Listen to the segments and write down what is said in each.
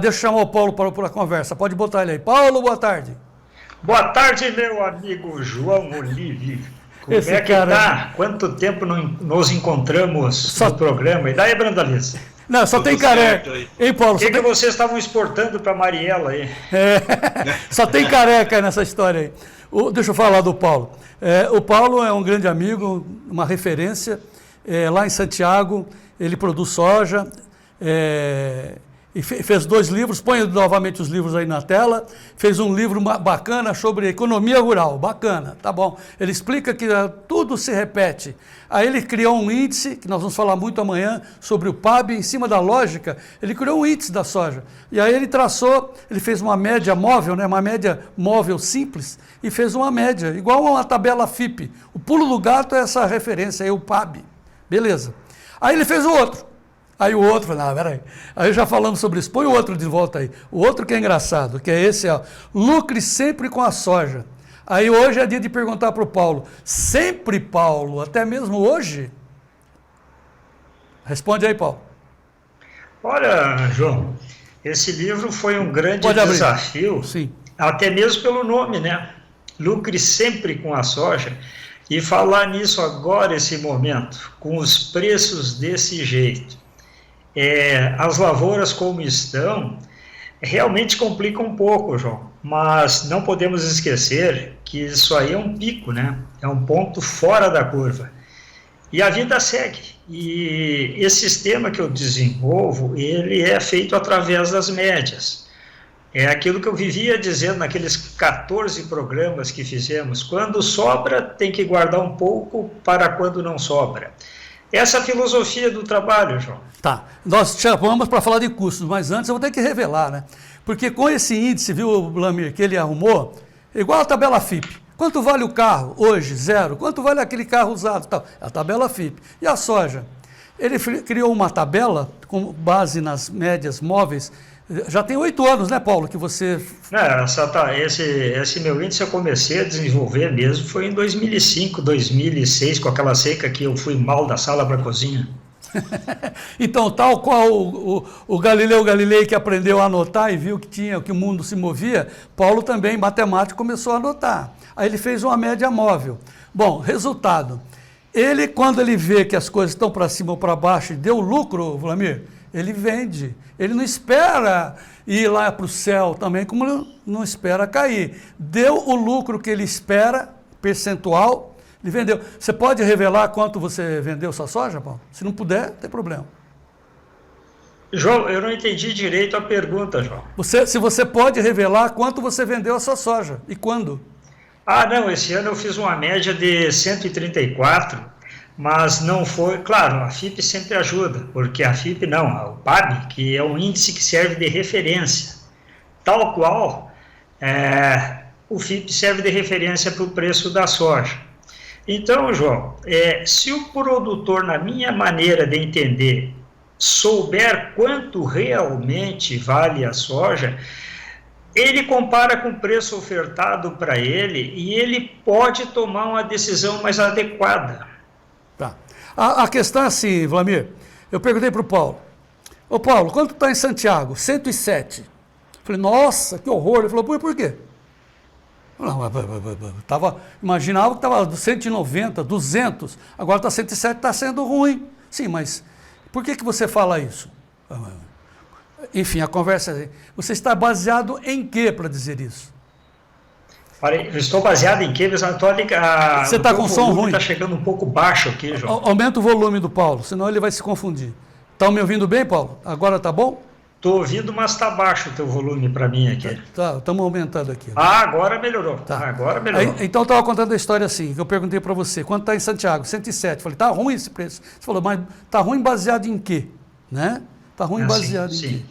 Deixa eu chamar o Paulo para a conversa. Pode botar ele aí. Paulo, boa tarde. Boa tarde, meu amigo João Olive. Como Esse é que cara... tá? Quanto tempo não nos encontramos Só... no programa? E daí, Brandaliza? Não, só tem careca. Hein, Paulo? O que vocês estavam exportando para Mariela aí? Só tem careca nessa história aí. Deixa eu falar do Paulo. O Paulo é um grande amigo, uma referência. Lá em Santiago, ele produz soja. E fez 2 livros, põe novamente os livros aí na tela, fez um livro bacana sobre economia rural, bacana, tá bom. Ele explica que tudo se repete. Aí ele criou um índice, que nós vamos falar muito amanhã, sobre o PAB, em cima da lógica, ele criou um índice da soja. E aí ele fez uma média móvel, né, uma média móvel simples, e fez uma média, igual a uma tabela FIPE. O pulo do gato é essa referência aí, o PAB. Beleza. Aí ele fez o outro. Aí o outro, não, peraí. Aí já falamos sobre isso. Põe o outro de volta aí. O outro que é engraçado, que é esse, ó. Lucre sempre com a soja. Aí hoje é dia de perguntar para o Paulo. Sempre, Paulo? Até mesmo hoje? Responde aí, Paulo. Olha, João, esse livro foi um grande desafio. Sim. Até mesmo pelo nome, né? Lucre sempre com a soja. E falar nisso agora, esse momento, com os preços desse jeito. As lavouras como estão, realmente complica um pouco, João, mas não podemos esquecer que isso aí é um pico, né? É um ponto fora da curva. E a vida segue. E esse sistema que eu desenvolvo, ele é feito através das médias. É aquilo que eu vivia dizendo naqueles 14 programas que fizemos. Quando sobra, tem que guardar um pouco para quando não sobra. Essa é a filosofia do trabalho, João. Tá, nós chamamos para falar de custos, mas antes eu vou ter que revelar, né? Porque com esse índice, viu, Blamir, que ele arrumou, igual a tabela FIPE. Quanto vale o carro? Hoje, 0. Quanto vale aquele carro usado? Tal. É a tabela FIPE. E a soja? Ele criou uma tabela com base nas médias móveis. Já tem 8 anos, né, Paulo, que você... Esse meu índice eu comecei a desenvolver mesmo, foi em 2005, 2006, com aquela seca que eu fui mal da sala para a cozinha. Então, tal qual o Galileu Galilei, que aprendeu a anotar e viu que o mundo se movia, Paulo também, matemático, começou a anotar. Aí ele fez uma média móvel. Bom, resultado. Ele, quando ele vê que as coisas estão para cima ou para baixo e deu lucro, Vladimir, ele vende. Ele não espera ir lá para o céu também, como não espera cair. Deu o lucro que ele espera, percentual, ele vendeu. Você pode revelar quanto você vendeu sua soja, Paulo? Se não puder, não tem problema. João, eu não entendi direito a pergunta, João. Se você pode revelar quanto você vendeu a sua soja e quando? Não, esse ano eu fiz uma média de 134, mas não foi... Claro, a FIPE sempre ajuda, porque a FIPE não, o PAB, que é um índice que serve de referência, tal qual o FIPE serve de referência para o preço da soja. Então, João, se o produtor, na minha maneira de entender, souber quanto realmente vale a soja, ele compara com o preço ofertado para ele e ele pode tomar uma decisão mais adequada. Tá. A questão é assim, Vladimir, eu perguntei para o Paulo, ô Paulo, quanto está em Santiago? 107. Falei, nossa, que horror. Ele falou, por quê? Não, imaginava que estava 190, 200, agora está 107, está sendo ruim. Sim, mas por que você fala isso? Enfim, a conversa é: você está baseado em quê para dizer isso? Eu estou baseado em quê? Você está com som ruim? Está chegando um pouco baixo aqui, João. Aumenta o volume do Paulo, senão ele vai se confundir. Estão me ouvindo bem, Paulo? Agora está bom? Estou ouvindo, mas está baixo o teu volume para mim aqui. Tá, estamos aumentando aqui. Né? Agora melhorou. Tá. Agora melhorou. Então, eu estava contando a história assim, que eu perguntei para você, quanto está em Santiago? 107. Falei, está ruim esse preço? Você falou, mas está ruim baseado em quê? Né? Está ruim baseado em quê?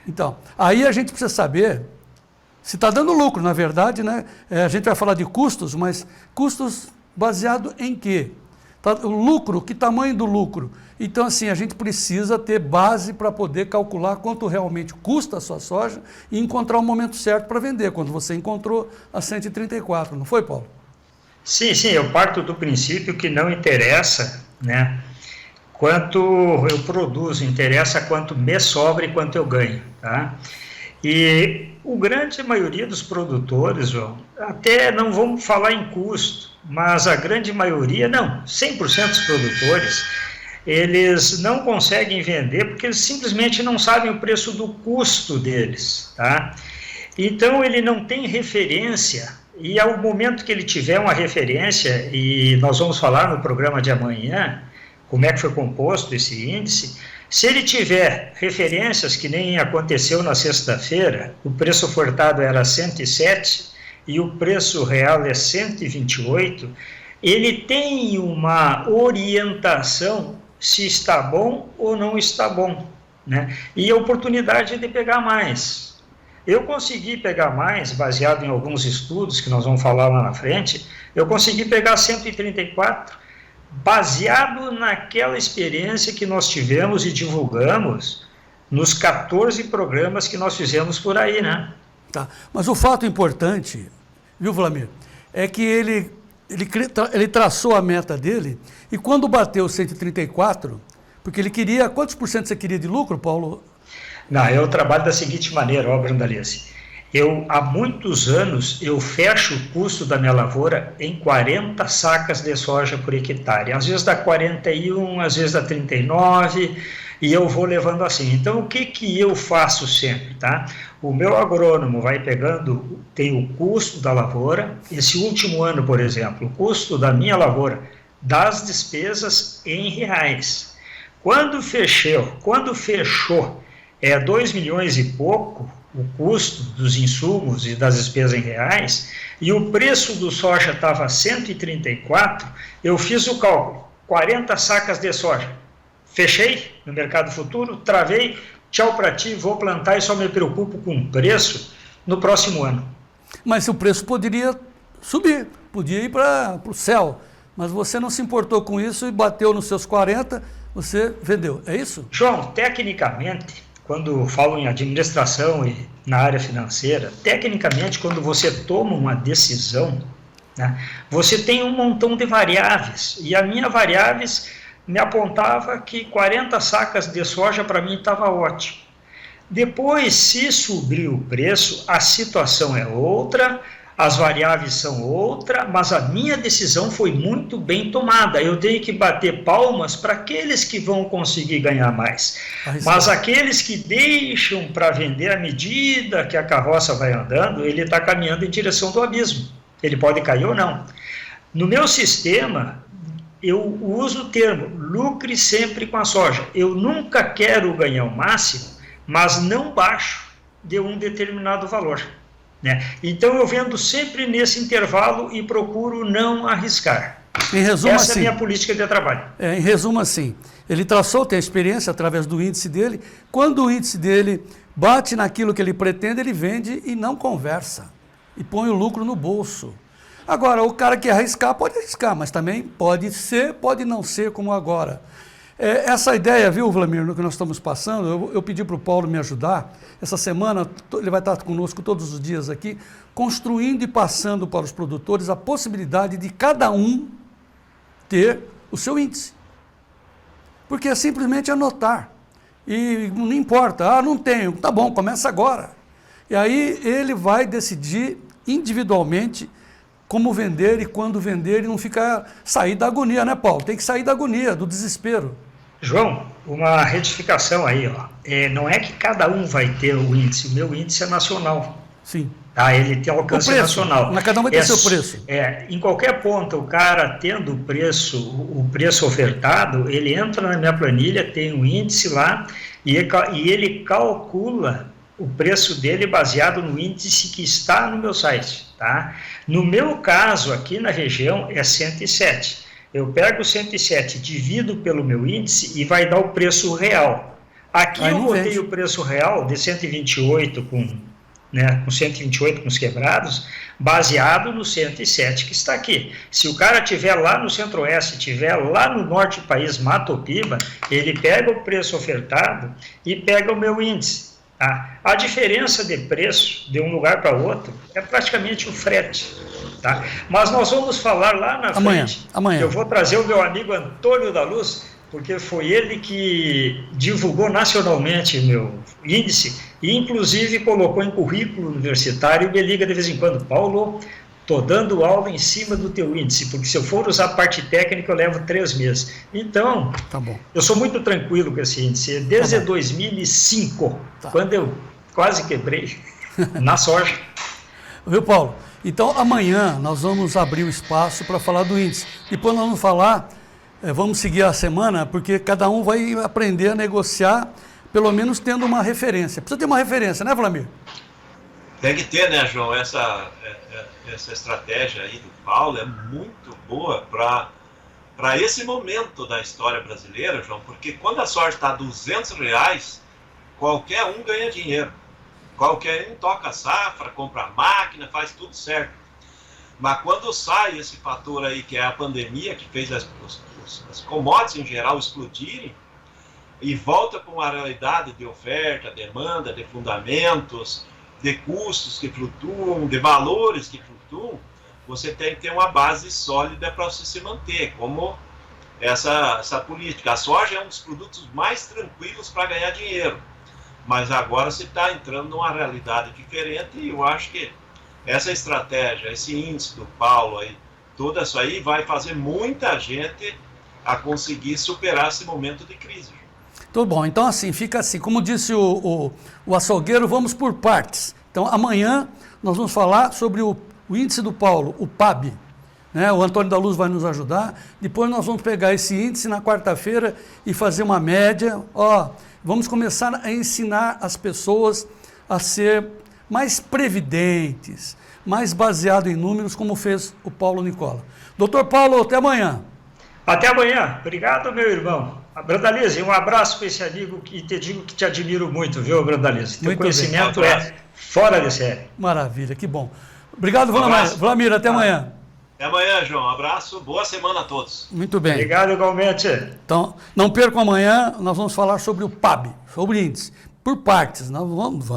Então, aí a gente precisa saber se está dando lucro, na verdade, né? A gente vai falar de custos, mas custos baseado em quê? O lucro, que tamanho do lucro? Então, assim, a gente precisa ter base para poder calcular quanto realmente custa a sua soja e encontrar o momento certo para vender, quando você encontrou a 134, não foi, Paulo? Sim, eu parto do princípio que não interessa, né, quanto eu produzo, interessa quanto me sobra e quanto eu ganho, tá? E a grande maioria dos produtores, João, até não vamos falar em custo, mas a grande maioria, não, 100% dos produtores, eles não conseguem vender porque eles simplesmente não sabem o preço do custo deles, tá? Então ele não tem referência, e ao momento que ele tiver uma referência, e nós vamos falar no programa de amanhã, como é que foi composto esse índice, se ele tiver referências, que nem aconteceu na sexta-feira, o preço ofertado era 107 e o preço real é 128, ele tem uma orientação se está bom ou não está bom, né? E a oportunidade de pegar mais. Eu consegui pegar mais, baseado em alguns estudos que nós vamos falar lá na frente, eu consegui pegar 134, baseado naquela experiência que nós tivemos e divulgamos nos 14 programas que nós fizemos por aí, né? Tá. Mas o fato importante, viu, Vlamir, é que ele traçou a meta dele e quando bateu 134, porque ele queria, quantos por cento você queria de lucro, Paulo? Não, eu trabalho da seguinte maneira, ó, Brandalice. Há muitos anos, eu fecho o custo da minha lavoura em 40 sacas de soja por hectare. Às vezes dá 41, às vezes dá 39, e eu vou levando assim. Então, o que eu faço sempre, tá? O meu agrônomo vai pegando, tem o custo da lavoura. Esse último ano, por exemplo, o custo da minha lavoura, das despesas em reais. Quando fechou 2 milhões e pouco, o custo dos insumos e das despesas em reais, e o preço do soja estava 134, eu fiz o cálculo, 40 sacas de soja. Fechei no mercado futuro, travei, tchau para ti, vou plantar e só me preocupo com o preço no próximo ano. Mas o preço poderia subir, podia ir para o céu, mas você não se importou com isso e bateu nos seus 40, você vendeu, é isso? João, tecnicamente, quando falo em administração e na área financeira, tecnicamente, quando você toma uma decisão, né, você tem um montão de variáveis, e a minha variáveis me apontava que 40 sacas de soja para mim estava ótimo. Depois, se subir o preço, a situação é outra, as variáveis são outra, mas a minha decisão foi muito bem tomada. Eu tenho que bater palmas para aqueles que vão conseguir ganhar mais. Mas aqueles que deixam para vender à medida que a carroça vai andando, ele está caminhando em direção do abismo. Ele pode cair ou não. No meu sistema, eu uso o termo, lucre sempre com a soja. Eu nunca quero ganhar o máximo, mas não baixo de um determinado valor. Né? Então eu vendo sempre nesse intervalo e procuro não arriscar. Em resumo, essa assim, é a minha política de trabalho. Em resumo assim, ele traçou, tem a experiência através do índice dele, quando o índice dele bate naquilo que ele pretende, ele vende e não conversa, e põe o lucro no bolso. Agora, o cara que arriscar, pode arriscar, mas também pode ser, pode não ser como agora. Essa ideia, viu, Vlamir, no que nós estamos passando, eu pedi para o Paulo me ajudar. Essa semana, ele vai estar conosco todos os dias aqui, construindo e passando para os produtores a possibilidade de cada um ter o seu índice. Porque é simplesmente anotar. E não importa, não tenho, tá bom, começa agora. E aí ele vai decidir individualmente como vender e quando vender e não sair da agonia, né, Paulo? Tem que sair da agonia, do desespero. João, uma retificação aí, ó. Não é que cada um vai ter o índice, o meu índice é nacional. Sim. Tá, ele tem alcance nacional. Mas cada um vai ter seu preço. Em qualquer ponto, o cara tendo o preço ofertado, ele entra na minha planilha, tem um índice lá, e ele calcula o preço dele baseado no índice que está no meu site. Tá? No meu caso, aqui na região, é 107. Eu pego o 107, divido pelo meu índice e vai dar o preço real. Aqui eu botei o preço real de 128 com 128 com os quebrados, baseado no 107 que está aqui. Se o cara estiver lá no centro-oeste, estiver lá no norte do país, Mato Piba, ele pega o preço ofertado e pega o meu índice. Tá? A diferença de preço de um lugar para outro é praticamente o frete. Tá? Mas nós vamos falar lá na frente. Amanhã. Eu vou trazer o meu amigo Antônio da Luz, porque foi ele que divulgou nacionalmente meu índice e, inclusive, colocou em currículo universitário e me liga de vez em quando: Paulo, estou dando aula em cima do teu índice, porque se eu for usar a parte técnica eu levo 3 meses. Então, Tá bom. eu sou muito tranquilo com esse índice. Desde 2005, quando eu quase quebrei na soja. Viu, Paulo? Então, amanhã nós vamos abrir o espaço para falar do índice. Depois nós vamos falar, vamos seguir a semana, porque cada um vai aprender a negociar, pelo menos tendo uma referência. Precisa ter uma referência, né, Vlamir? Tem que ter, né, João? Essa estratégia aí do Paulo é muito boa para esse momento da história brasileira, João, porque quando a soja está a R$200, qualquer um ganha dinheiro. Qualquer um toca a safra, compra a máquina, faz tudo certo. Mas quando sai esse fator aí, que é a pandemia, que fez as commodities em geral explodirem, e volta com uma realidade de oferta, demanda, de fundamentos, de custos que flutuam, de valores que flutuam, você tem que ter uma base sólida para você se manter, como essa política. A soja é um dos produtos mais tranquilos para ganhar dinheiro. Mas agora você está entrando numa realidade diferente e eu acho que essa estratégia, esse índice do Paulo aí, tudo isso aí vai fazer muita gente a conseguir superar esse momento de crise. Tudo bom, então assim, fica assim, como disse o açougueiro, vamos por partes. Então amanhã nós vamos falar sobre o índice do Paulo, o PAB, né? O Antônio da Luz vai nos ajudar, depois nós vamos pegar esse índice na quarta-feira e fazer uma média, vamos começar a ensinar as pessoas a ser mais previdentes, mais baseado em números, como fez o Paulo Nicola. Doutor Paulo, até amanhã. Até amanhã. Obrigado, meu irmão. Brandalize, um abraço para esse amigo e te digo que te admiro muito, viu, Brandalize? Teu conhecimento é fora de série. Maravilha, que bom. Obrigado, Vlamir, até amanhã. Até amanhã, João. Um abraço, boa semana a todos. Muito bem. Obrigado igualmente. Então, não percam amanhã, nós vamos falar sobre o PAB, sobre o índice, por partes. Nós vamos.